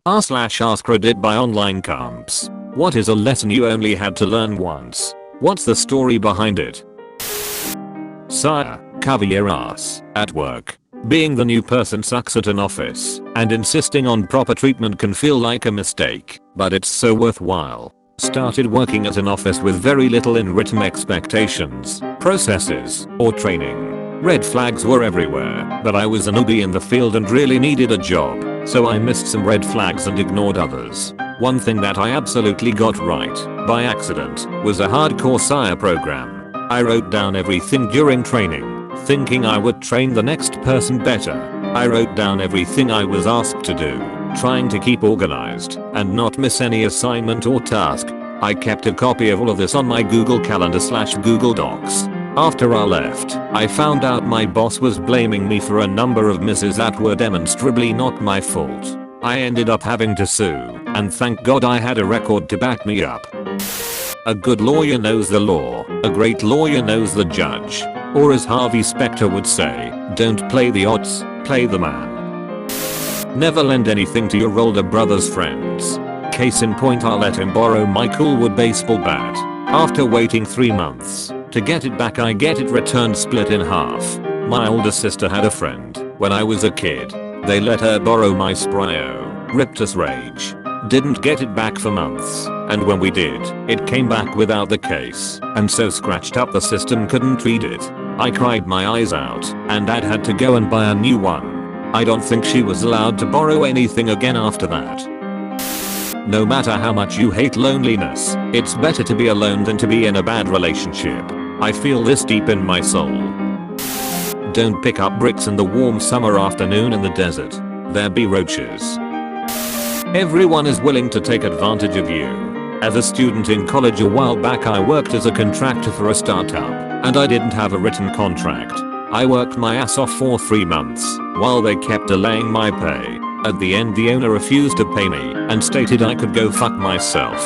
r/r credit by online comps. What is a lesson you only had to learn once? What's the story behind it? Sire, cover your ass at work. Being the new person sucks at an office, and insisting on proper treatment can feel like a mistake, but it's so worthwhile. Started working at an office with very little in written expectations, processes, or training. Red flags were everywhere, but I was a newbie in the field and really needed a job, so I missed some red flags and ignored others. One thing that I absolutely got right, by accident, was a hardcore SIRE program. I wrote down everything during training, thinking I would train the next person better. I wrote down everything I was asked to do, trying to keep organized and not miss any assignment or task. I kept a copy of all of this on my Google Calendar/Google Docs. After I left, I found out my boss was blaming me for a number of misses that were demonstrably not my fault. I ended up having to sue, and thank God I had a record to back me up. A good lawyer knows the law, a great lawyer knows the judge. Or as Harvey Specter would say, don't play the odds, play the man. Never lend anything to your older brother's friends. Case in point, I let him borrow my Coolwood baseball bat. After waiting 3 months to get it back, I get it returned split in half. My older sister had a friend when I was a kid. They let her borrow my Spryo, ripped us rage. Didn't get it back for months, and when we did, it came back without the case, and so scratched up the system couldn't read it. I cried my eyes out, and Dad had to go and buy a new one. I don't think she was allowed to borrow anything again after that. No matter how much you hate loneliness, it's better to be alone than to be in a bad relationship. I feel this deep in my soul. Don't pick up bricks in the warm summer afternoon in the desert. There be roaches. Everyone is willing to take advantage of you. As a student in college a while back, I worked as a contractor for a startup, and I didn't have a written contract. I worked my ass off for 3 months, while they kept delaying my pay. At the end, the owner refused to pay me and stated I could go fuck myself.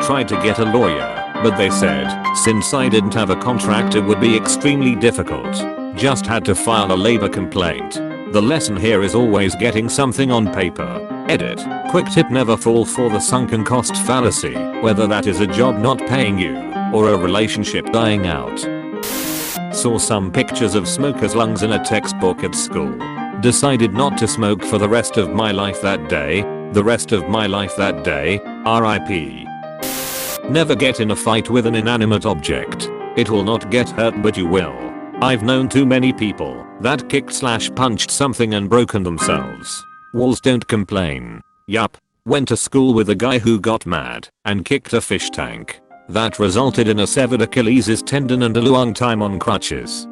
Tried to get a lawyer, but they said, since I didn't have a contract it would be extremely difficult. Just had to file a labor complaint. The lesson here is always getting something on paper. Edit. Quick tip: never fall for the sunken cost fallacy, whether that is a job not paying you, or a relationship dying out. Saw some pictures of smokers' lungs in a textbook at school. Decided not to smoke for the rest of my life that day. The rest of my life that day. RIP. Never get in a fight with an inanimate object. It will not get hurt, but you will. I've known too many people that kicked/punched something and broken themselves. Walls don't complain. Yup. Went to school with a guy who got mad and kicked a fish tank. That resulted in a severed Achilles tendon and a long time on crutches.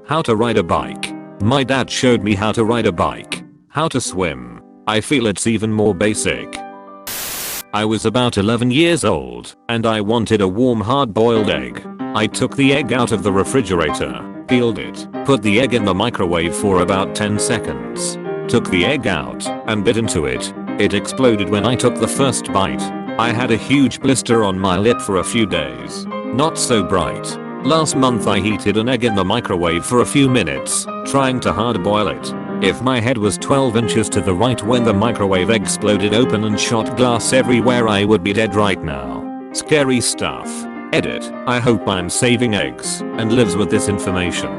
How to ride a bike. My dad showed me how to ride a bike. How to swim. I feel it's even more basic. I was about 11 years old, and I wanted a warm hard-boiled egg. I took the egg out of the refrigerator, peeled it, put the egg in the microwave for about 10 seconds. Took the egg out and bit into it. It exploded when I took the first bite. I had a huge blister on my lip for a few days. Not so bright. Last month I heated an egg in the microwave for a few minutes, trying to hard boil it. If my head was 12 inches to the right when the microwave exploded open and shot glass everywhere, I would be dead right now. Scary stuff. Edit. I hope I'm saving eggs and lives with this information.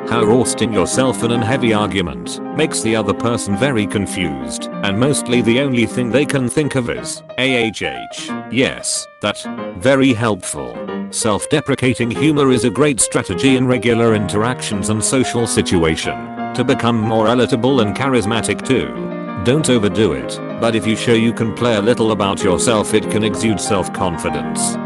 How roasting yourself in a heavy argument makes the other person very confused, and mostly the only thing they can think of is AHH. Yes, that. Very helpful. Self-deprecating humor is a great strategy in regular interactions and social situation to become more relatable and charismatic too. Don't overdo it, but if you show you can play a little about yourself, it can exude self-confidence.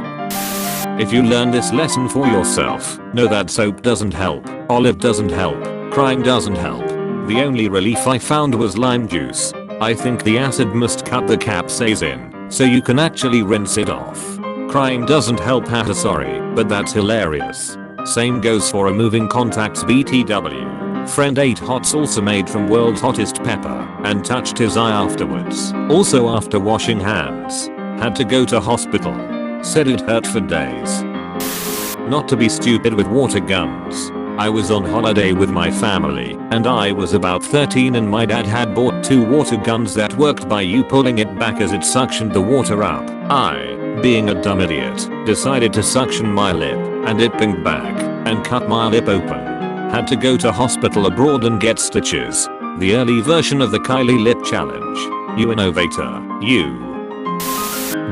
If you learn this lesson for yourself, know that soap doesn't help, olive doesn't help, crying doesn't help. The only relief I found was lime juice. I think the acid must cut the capsaicin, so you can actually rinse it off. Crying doesn't help, haha, sorry, but that's hilarious. Same goes for removing contacts, BTW. Friend ate hot salsa made from world's hottest pepper and touched his eye afterwards. Also after washing hands. Had to go to hospital. Said it hurt for days. Not to be stupid with water guns. I was on holiday with my family and I was about 13 and my dad had bought 2 water guns that worked by you pulling it back as it suctioned the water up. I, being a dumb idiot, decided to suction my lip and it pinged back and cut my lip open. Had to go to hospital abroad and get stitches. The early version of the Kylie lip challenge. You innovator, you.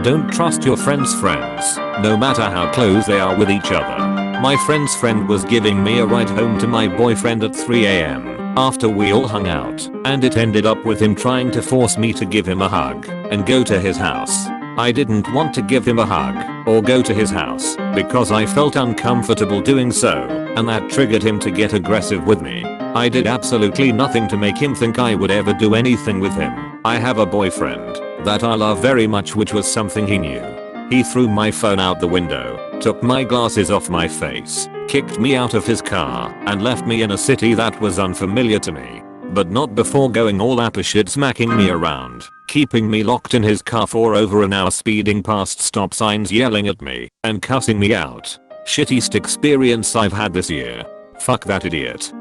Don't trust your friend's friends, no matter how close they are with each other. My friend's friend was giving me a ride home to my boyfriend at 3 AM after we all hung out, and it ended up with him trying to force me to give him a hug and go to his house. I didn't want to give him a hug or go to his house because I felt uncomfortable doing so, and that triggered him to get aggressive with me. I did absolutely nothing to make him think I would ever do anything with him. I have a boyfriend that I love very much, which was something he knew. He threw my phone out the window, took my glasses off my face, kicked me out of his car, and left me in a city that was unfamiliar to me. But not before going all apeshit, smacking me around, keeping me locked in his car for over an hour, speeding past stop signs, yelling at me, and cussing me out. Shittiest experience I've had this year. Fuck that idiot.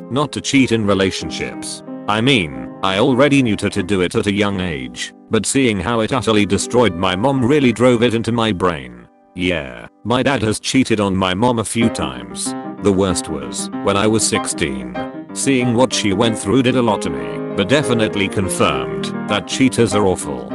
Not to cheat in relationships. I mean, I already knew to do it at a young age, but seeing how it utterly destroyed my mom really drove it into my brain. Yeah, my dad has cheated on my mom a few times. The worst was when I was 16. Seeing what she went through did a lot to me, but definitely confirmed that cheaters are awful.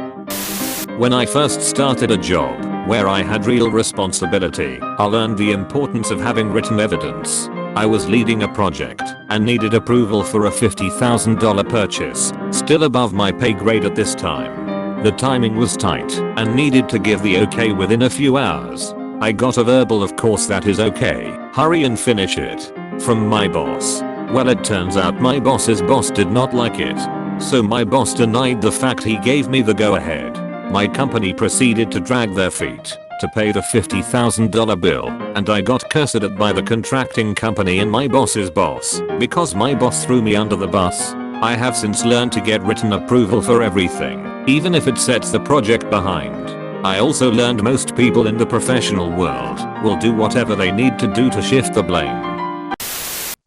When I first started a job where I had real responsibility, I learned the importance of having written evidence. I was leading a project and needed approval for a $50,000 purchase, still above my pay grade at this time. The timing was tight and needed to give the okay within a few hours. I got a verbal "of course that is okay, hurry and finish it" from my boss. Well, it turns out my boss's boss did not like it. So my boss denied the fact he gave me the go ahead. My company proceeded to drag their feet to pay the $50,000 bill, and I got cursed at by the contracting company and my boss's boss because my boss threw me under the bus. I have since learned to get written approval for everything, even if it sets the project behind. I also learned most people in the professional world will do whatever they need to do to shift the blame.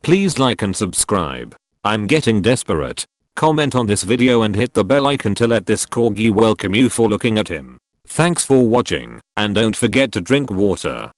Please like and subscribe. I'm getting desperate. Comment on this video and hit the bell icon to let this corgi welcome you for looking at him. Thanks for watching, and don't forget to drink water.